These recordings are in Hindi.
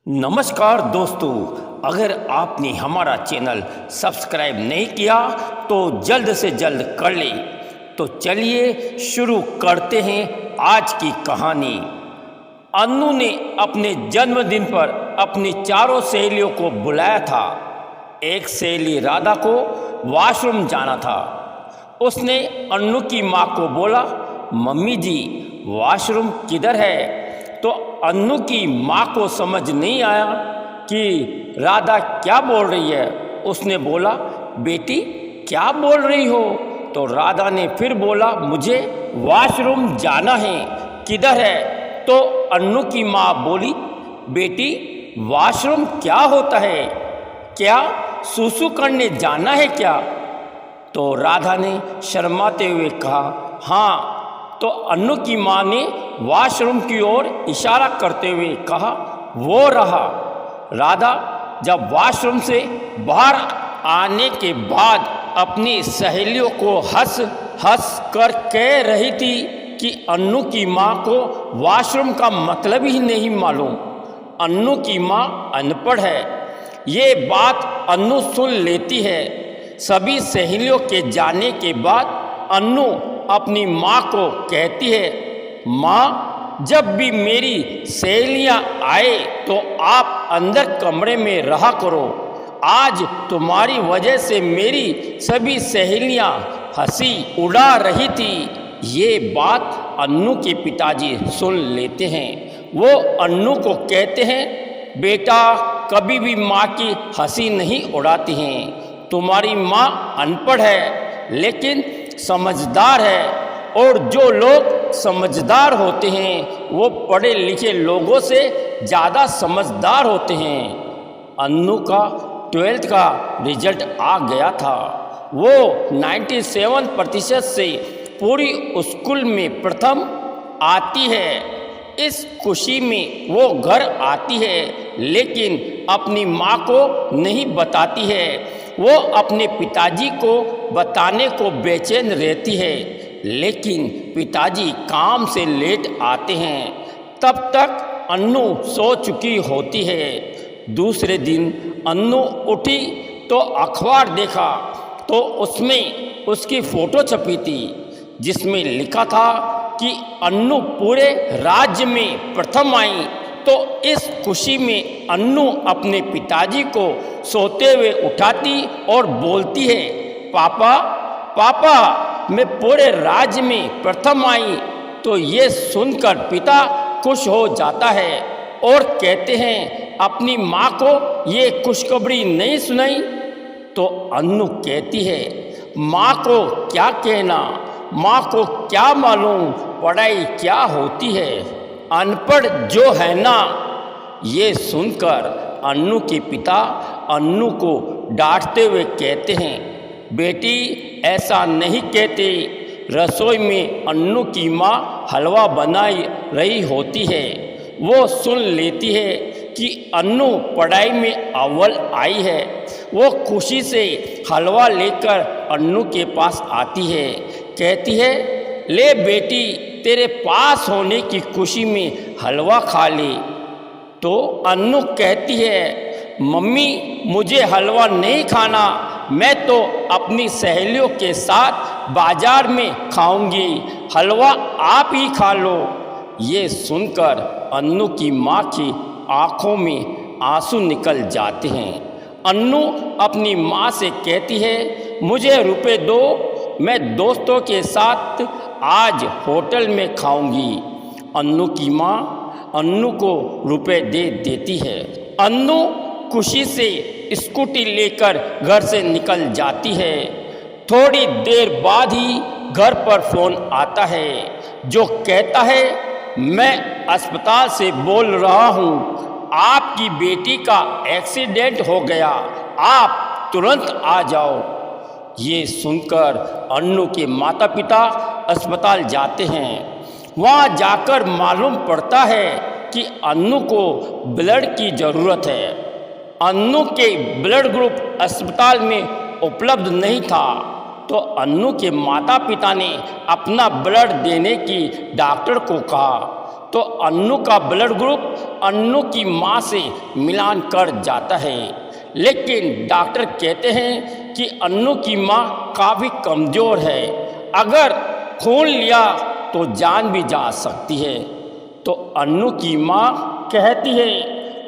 नमस्कार दोस्तों, अगर आपने हमारा चैनल सब्सक्राइब नहीं किया तो जल्द से जल्द कर लें। तो चलिए शुरू करते हैं आज की कहानी। अन्नू ने अपने जन्मदिन पर अपनी चारों सहेलियों को बुलाया था। एक सहेली राधा को वॉशरूम जाना था। उसने अन्नू की माँ को बोला, मम्मी जी वॉशरूम किधर है? तो अन्नू की माँ को समझ नहीं आया कि राधा क्या बोल रही है। उसने बोला, बेटी क्या बोल रही हो? तो राधा ने फिर बोला, मुझे वॉशरूम जाना है, किधर है? तो अन्नू की माँ बोली, बेटी वॉशरूम क्या होता है? क्या सूसू करने जाना है क्या? तो राधा ने शर्माते हुए कहा, हाँ। तो अन्नू की माँ ने वॉशरूम की ओर इशारा करते हुए कहा, वो रहा। राधा जब वॉशरूम से बाहर आने के बाद अपनी सहेलियों को हंस हंस कर कह रही थी कि अन्नू की माँ को वॉशरूम का मतलब ही नहीं मालूम। अन्नू की माँ अनपढ़ है। ये बात अन्नू सुन लेती है। सभी सहेलियों के जाने के बाद अन्नू अपनी माँ को कहती है, माँ जब भी मेरी सहेलियाँ आए तो आप अंदर कमरे में रहा करो। आज तुम्हारी वजह से मेरी सभी सहेलियाँ हंसी उड़ा रही थी। ये बात अन्नू के पिताजी सुन लेते हैं। वो अन्नू को कहते हैं, बेटा कभी भी माँ की हंसी नहीं उड़ाती हैं। तुम्हारी माँ अनपढ़ है लेकिन समझदार है, और जो लोग समझदार होते हैं वो पढ़े लिखे लोगों से ज़्यादा समझदार होते हैं। अन्नू का 12th का रिजल्ट आ गया था। वो 97% से पूरी स्कूल में प्रथम आती है। इस खुशी में वो घर आती है लेकिन अपनी माँ को नहीं बताती है। वो अपने पिताजी को बताने को बेचैन रहती है, लेकिन पिताजी काम से लेट आते हैं। तब तक अन्नू सो चुकी होती है। दूसरे दिन अन्नू उठी तो अखबार देखा तो उसमें उसकी फ़ोटो छपी थी जिसमें लिखा था कि अन्नू पूरे राज्य में प्रथम आई। तो इस खुशी में अन्नू अपने पिताजी को सोते हुए उठाती और बोलती है, पापा पापा मैं पूरे राज्य में प्रथम आई। तो ये सुनकर पिता खुश हो जाता है और कहते हैं, अपनी माँ को ये खुशखबरी नहीं सुनाई? तो अन्नू कहती है, माँ को क्या कहना, माँ को क्या मालूम पढ़ाई क्या होती है, अनपढ़ जो है ना। ये सुनकर अन्नू के पिता अन्नू को डांटते हुए कहते हैं, बेटी ऐसा नहीं कहते। रसोई में अन्नू की माँ हलवा बनाई रही होती है। वो सुन लेती है कि अन्नू पढ़ाई में अव्वल आई है। वो खुशी से हलवा लेकर अन्नू के पास आती है। कहती है, ले बेटी तेरे पास होने की खुशी में हलवा खा ले। तो अन्नू कहती है, मम्मी मुझे हलवा नहीं खाना, मैं तो अपनी सहेलियों के साथ बाजार में खाऊंगी, हलवा आप ही खा लो। ये सुनकर अन्नू की माँ की आँखों में आंसू निकल जाते हैं। अन्नू अपनी माँ से कहती है, मुझे रुपए दो, मैं दोस्तों के साथ आज होटल में खाऊंगी। अन्नू की माँ अन्नू को रुपए दे देती है। अन्नू खुशी से स्कूटी लेकर घर से निकल जाती है। थोड़ी देर बाद ही घर पर फ़ोन आता है जो कहता है, मैं अस्पताल से बोल रहा हूँ, आपकी बेटी का एक्सीडेंट हो गया, आप तुरंत आ जाओ। ये सुनकर अन्नू के माता पिता अस्पताल जाते हैं। वहाँ जाकर मालूम पड़ता है कि अन्नू को ब्लड की ज़रूरत है। अन्नू के ब्लड ग्रुप अस्पताल में उपलब्ध नहीं था। तो अन्नू के माता पिता ने अपना ब्लड देने की डॉक्टर को कहा। तो अन्नू का ब्लड ग्रुप अन्नू की माँ से मिलान कर जाता है। लेकिन डॉक्टर कहते हैं कि अन्नू की माँ काफ़ी कमज़ोर है, अगर खून लिया तो जान भी जा सकती है। तो अन्नू की माँ कहती है,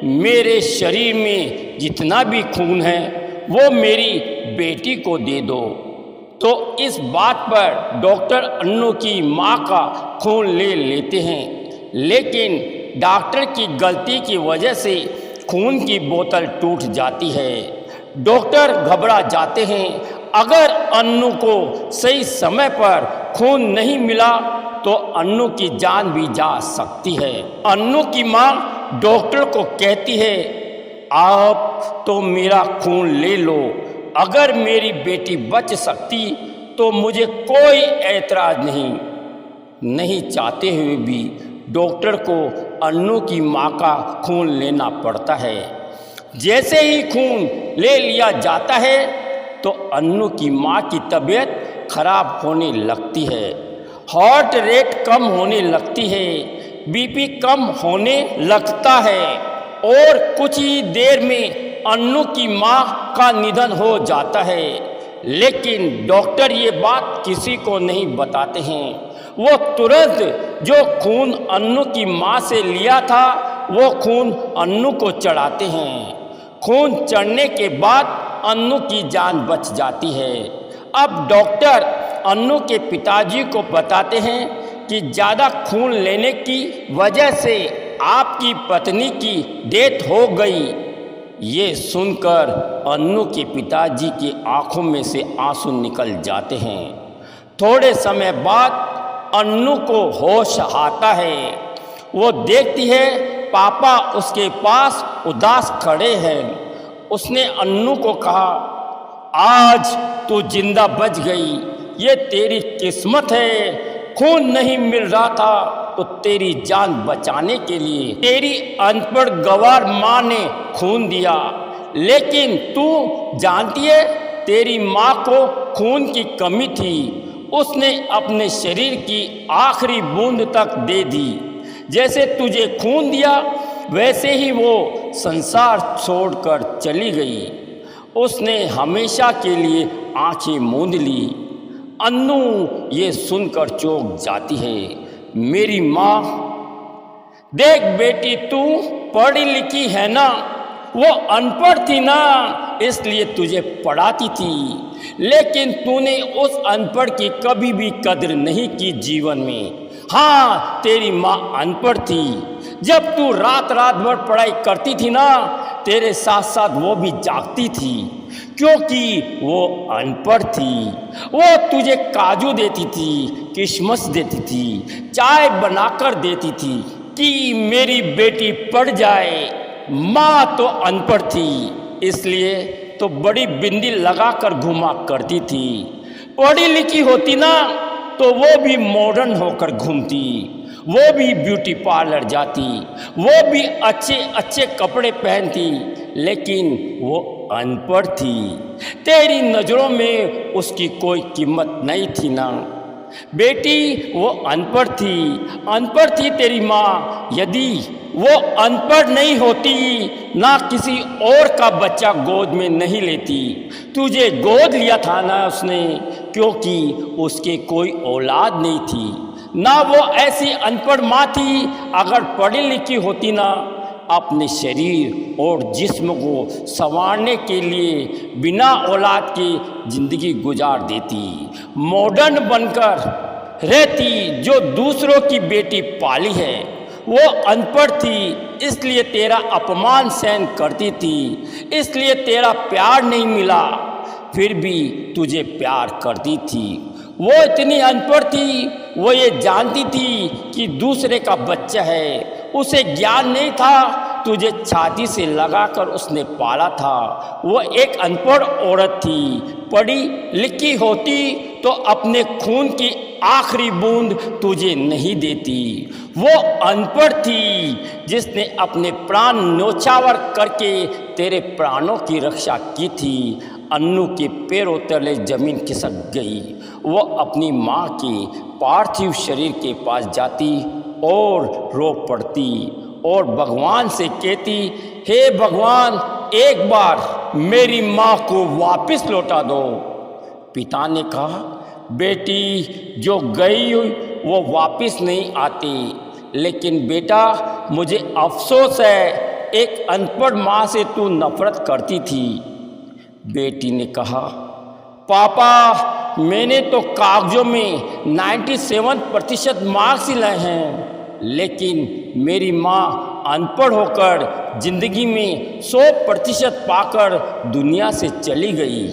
मेरे शरीर में जितना भी खून है वो मेरी बेटी को दे दो। तो इस बात पर डॉक्टर अन्नू की माँ का खून ले लेते हैं, लेकिन डॉक्टर की गलती की वजह से खून की बोतल टूट जाती है। डॉक्टर घबरा जाते हैं, अगर अन्नू को सही समय पर खून नहीं मिला तो अन्नू की जान भी जा सकती है। अन्नू की माँ डॉक्टर को कहती है, आप तो मेरा खून ले लो, अगर मेरी बेटी बच सकती तो मुझे कोई ऐतराज़ नहीं चाहते हुए भी डॉक्टर को अन्नू की माँ का खून लेना पड़ता है। जैसे ही खून ले लिया जाता है तो अन्नू की माँ की तबीयत खराब होने लगती है, हार्ट रेट कम होने लगती है, बीपी कम होने लगता है और कुछ ही देर में अन्नू की माँ का निधन हो जाता है। लेकिन डॉक्टर ये बात किसी को नहीं बताते हैं। वो तुरंत जो खून अन्नू की माँ से लिया था वो खून अन्नू को चढ़ाते हैं। खून चढ़ने के बाद अन्नू की जान बच जाती है। अब डॉक्टर अन्नू के पिताजी को बताते हैं कि ज़्यादा खून लेने की वजह से आपकी पत्नी की डेथ हो गई। ये सुनकर अन्नू के पिताजी की आंखों में से आंसू निकल जाते हैं। थोड़े समय बाद अन्नू को होश आता है। वो देखती है पापा उसके पास उदास खड़े हैं। उसने अन्नू को कहा, आज तू जिंदा बच गई, ये तेरी किस्मत है। खून नहीं मिल रहा था तो तेरी जान बचाने के लिए तेरी अनपढ़ गंवार माँ ने खून दिया, लेकिन तू जानती है तेरी माँ को खून की कमी थी। उसने अपने शरीर की आखिरी बूंद तक दे दी। जैसे तुझे खून दिया वैसे ही वो संसार छोड़कर चली गई। उसने हमेशा के लिए आंखें मूंद ली। अन्नू ये सुनकर चौंक जाती है। मेरी माँ, देख बेटी, तू पढ़ी लिखी है ना, वो अनपढ़ थी ना इसलिए तुझे पढ़ाती थी, लेकिन तूने उस अनपढ़ की कभी भी कदर नहीं की जीवन में। हाँ, तेरी माँ अनपढ़ थी। जब तू रात रात भर पढ़ाई करती थी ना, तेरे साथ साथ वो भी जागती थी, क्योंकि वो अनपढ़ थी। वो तुझे काजू देती थी, किशमिश देती थी, चाय बनाकर देती थी कि मेरी बेटी पढ़ जाए। माँ तो अनपढ़ थी, इसलिए तो बड़ी बिंदी लगाकर घुमा करती थी। पढ़ी लिखी होती ना तो वो भी मॉडर्न होकर घूमती, वो भी ब्यूटी पार्लर जाती, वो भी अच्छे अच्छे कपड़े पहनती, लेकिन वो अनपढ़ थी। तेरी नज़रों में उसकी कोई कीमत नहीं थी ना बेटी, वो अनपढ़ थी तेरी माँ। यदि वो अनपढ़ नहीं होती ना किसी और का बच्चा गोद में नहीं लेती। तुझे गोद लिया था ना उसने, क्योंकि उसके कोई औलाद नहीं थी ना। वो ऐसी अनपढ़ माँ थी, अगर पढ़ी लिखी होती ना अपने शरीर और जिस्म को संवारने के लिए बिना औलाद की ज़िंदगी गुजार देती, मॉडर्न बनकर रहती। जो दूसरों की बेटी पाली है वो अनपढ़ थी, इसलिए तेरा अपमान सहन करती थी, इसलिए तेरा प्यार नहीं मिला, फिर भी तुझे प्यार करती थी। वो इतनी अनपढ़ थी, वो ये जानती थी कि दूसरे का बच्चा है, उसे ज्ञान नहीं था, तुझे छाती से लगाकर उसने पाला था। वो एक अनपढ़ औरत थी। पढ़ी लिखी होती तो अपने खून की आखिरी बूंद तुझे नहीं देती। वो अनपढ़ थी जिसने अपने प्राण न्योछावर करके तेरे प्राणों की रक्षा की थी। अन्नू के पैरों तले जमीन खिसक गई। वो अपनी माँ के पार्थिव शरीर के पास जाती और रो पड़ती और भगवान से कहती, हे भगवान, एक बार मेरी माँ को वापस लौटा दो। पिता ने कहा, बेटी, जो गई हुई वो वापस नहीं आती, लेकिन बेटा मुझे अफसोस है, एक अनपढ़ माँ से तू नफरत करती थी। बेटी ने कहा, पापा, मैंने तो कागजों में 97% मार्क्स ही लाए हैं, लेकिन मेरी माँ अनपढ़ होकर जिंदगी में 100% पाकर दुनिया से चली गई।